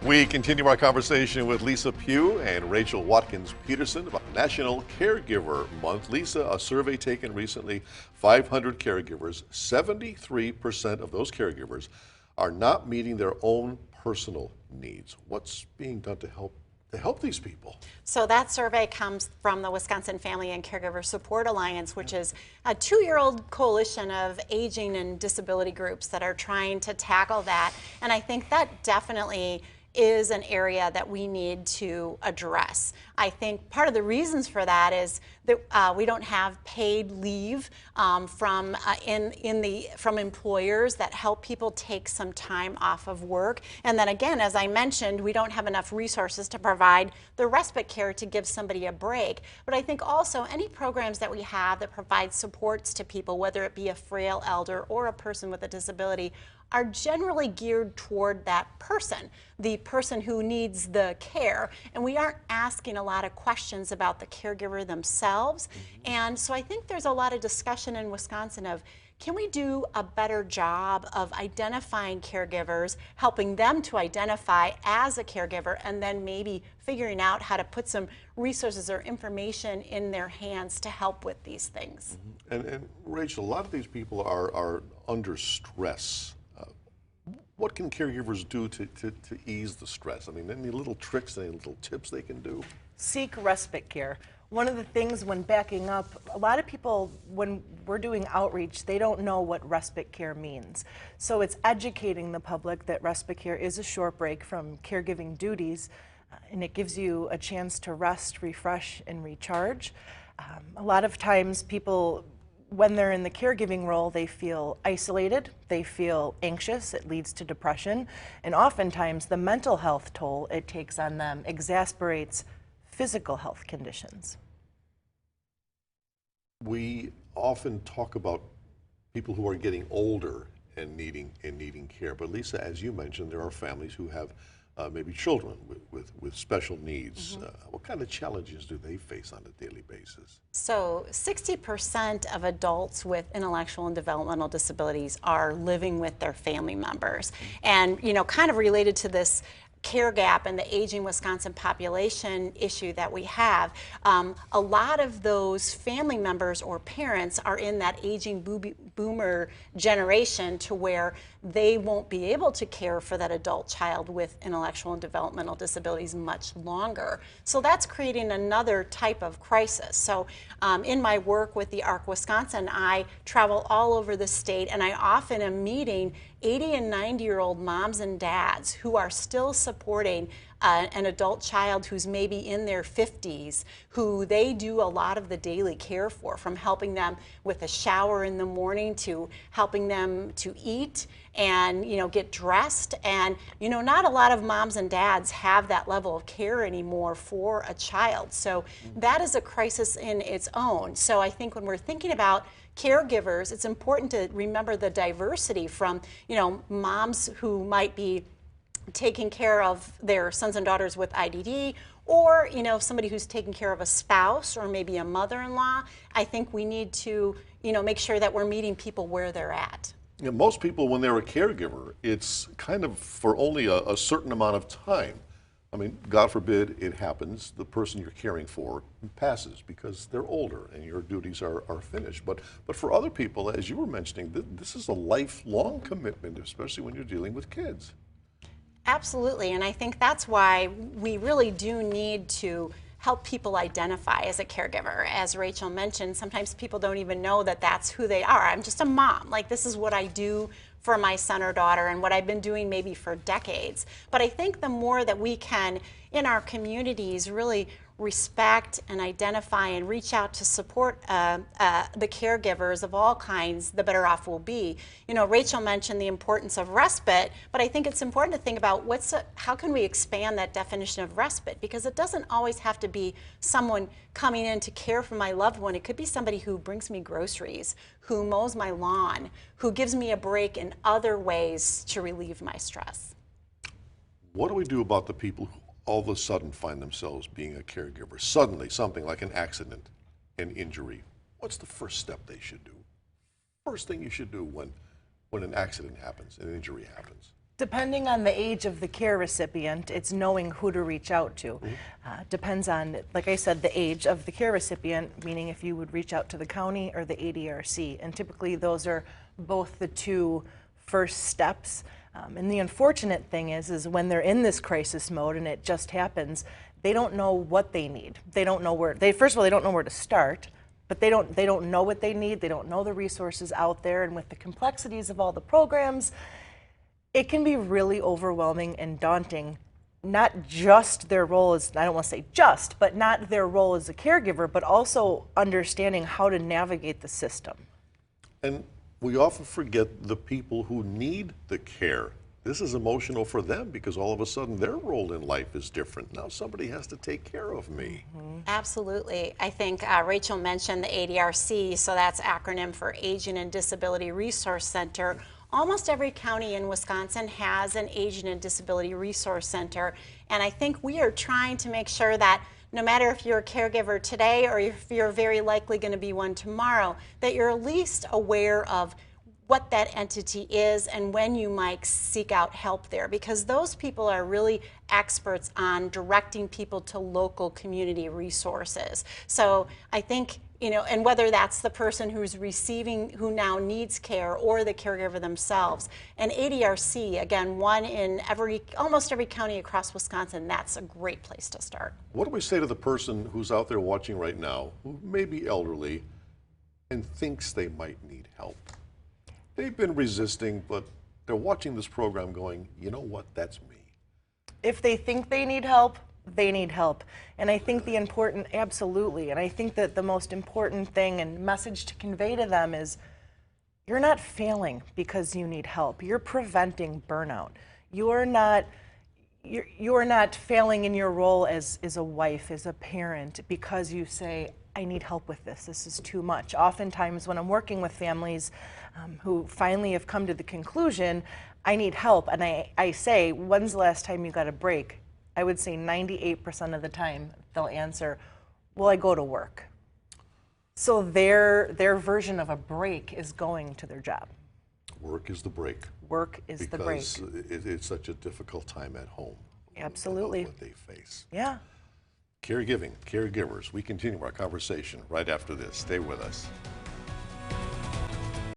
We continue our conversation with Lisa Pugh and Rachel Watkins Peterson about National Caregiver Month. Lisa, a survey taken recently, 500 caregivers, 73% of those caregivers are not meeting their own personal needs. What's being done to help these people? So that survey comes from the Wisconsin Family and Caregiver Support Alliance, which is a 2-year-old coalition of aging and disability groups that are trying to tackle that. And I think that definitely is an area that we need to address. I think part of the reasons for that is that we don't have paid leave from employers that help people take some time off of work. And then again, as I mentioned, we don't have enough resources to provide the respite care to give somebody a break. But I think also any programs that we have that provide supports to people, whether it be a frail elder or a person with a disability, are generally geared toward that person, the person who needs the care. And we aren't asking a lot of questions about the caregiver themselves. And so I think there's a lot of discussion in Wisconsin of, can we do a better job of identifying caregivers, helping them to identify as a caregiver, and then maybe figuring out how to put some resources or information in their hands to help with these things. And Rachel, a lot of these people are under stress. What can caregivers do to ease the stress? I mean, any little tricks, any little tips they can do? Seek respite care. One of the things when backing up, a lot of people, when we're doing outreach, they don't know what respite care means. So it's educating the public that respite care is a short break from caregiving duties, and it gives you a chance to rest, refresh, and recharge. A lot of times people, when they're in the caregiving role, they feel isolated, they feel anxious, it leads to depression, and oftentimes the mental health toll it takes on them exasperates physical health conditions. We often talk about people who are getting older and needing care, but Lisa, as you mentioned, there are families who have maybe children with special needs. What kind of challenges do they face on a daily basis? So 60% of adults with intellectual and developmental disabilities are living with their family members. And, you know, kind of related to this care gap and the aging Wisconsin population issue that we have, a lot of those family members or parents are in that aging boomer generation to where they won't be able to care for that adult child with intellectual and developmental disabilities much longer. So that's creating another type of crisis. So in my work with the ARC Wisconsin, I travel all over the state, and I often am meeting 80 and 90-year-old moms and dads who are still supporting an adult child who's maybe in their 50s, who they do a lot of the daily care for, from helping them with a shower in the morning to helping them to eat and, you know, get dressed. And, you know, not a lot of moms and dads have that level of care anymore for a child. So that is a crisis in its own. So I think when we're thinking about caregivers, it's important to remember the diversity from, you know, moms who might be taking care of their sons and daughters with IDD, or, you know, somebody who's taking care of a spouse or maybe a mother-in-law. I think we need to, you know, make sure that we're meeting people where they're at. You know, most people, when they're a caregiver, it's kind of for only a certain amount of time. I mean, God forbid it happens, the person you're caring for passes because they're older and your duties are finished. But for other people, as you were mentioning, this is a lifelong commitment, especially when you're dealing with kids. Absolutely, and I think that's why we really do need to help people identify as a caregiver. As Rachel mentioned, sometimes people don't even know that that's who they are. I'm just a mom. Like, this is what I do for my son or daughter and what I've been doing maybe for decades. But I think the more that we can, in our communities, really respect and identify and reach out to support the caregivers of all kinds, the better off we'll be. You know, Rachel mentioned the importance of respite, but I think it's important to think about how can we expand that definition of respite, because it doesn't always have to be someone coming in to care for my loved one. It could be somebody who brings me groceries, who mows my lawn, who gives me a break in other ways to relieve my stress. What do we do about the people who all of a sudden find themselves being a caregiver? Suddenly, something like an accident, an injury. What's the first step they should do? First thing you should do when an accident happens, an injury happens. Depending on the age of the care recipient, it's knowing who to reach out to. Depends on, like I said, the age of the care recipient, meaning if you would reach out to the county or the ADRC. And typically those are both the two first steps. And the unfortunate thing is when they're in this crisis mode and it just happens, they don't know what they need. They don't know where, first of all, they don't know where to start. But they don't know what they need. They don't know the resources out there. And with the complexities of all the programs, it can be really overwhelming and daunting. Not just their role as, I don't want to say just, but not their role as a caregiver, but also understanding how to navigate the system. And we often forget the people who need the care. This is emotional for them because all of a sudden their role in life is different. Now somebody has to take care of me. Absolutely. I think Rachel mentioned the ADRC, so that's acronym for Aging and Disability Resource Center. Almost every county in Wisconsin has an Aging and Disability Resource Center, and I think we are trying to make sure that no matter if you're a caregiver today or if you're very likely going to be one tomorrow, that you're at least aware of what that entity is and when you might seek out help there, because those people are really experts on directing people to local community resources. So I think, and whether that's the person who's receiving, who now needs care, or the caregiver themselves. And ADRC, again, one in almost every county across Wisconsin, that's a great place to start. What do we say to the person who's out there watching right now, who may be elderly and thinks they might need help? They've been resisting, but they're watching this program going, you know what, that's me. If they think they need help, they need help. And I think absolutely, and I think that the most important thing and message to convey to them is, you're not failing because you need help. You're preventing burnout. You're not failing in your role as a wife, as a parent, because you say, I need help with this. This is too much. Oftentimes when I'm working with families who finally have come to the conclusion, I need help, and I say, when's the last time you got a break? I would say 98% of the time they'll answer, well, I go to work. So their version of a break is going to their job. Work is the break. Work is the break. Because it's such a difficult time at home. Absolutely. What they face. Yeah. Caregiving, caregivers. We continue our conversation right after this. Stay with us.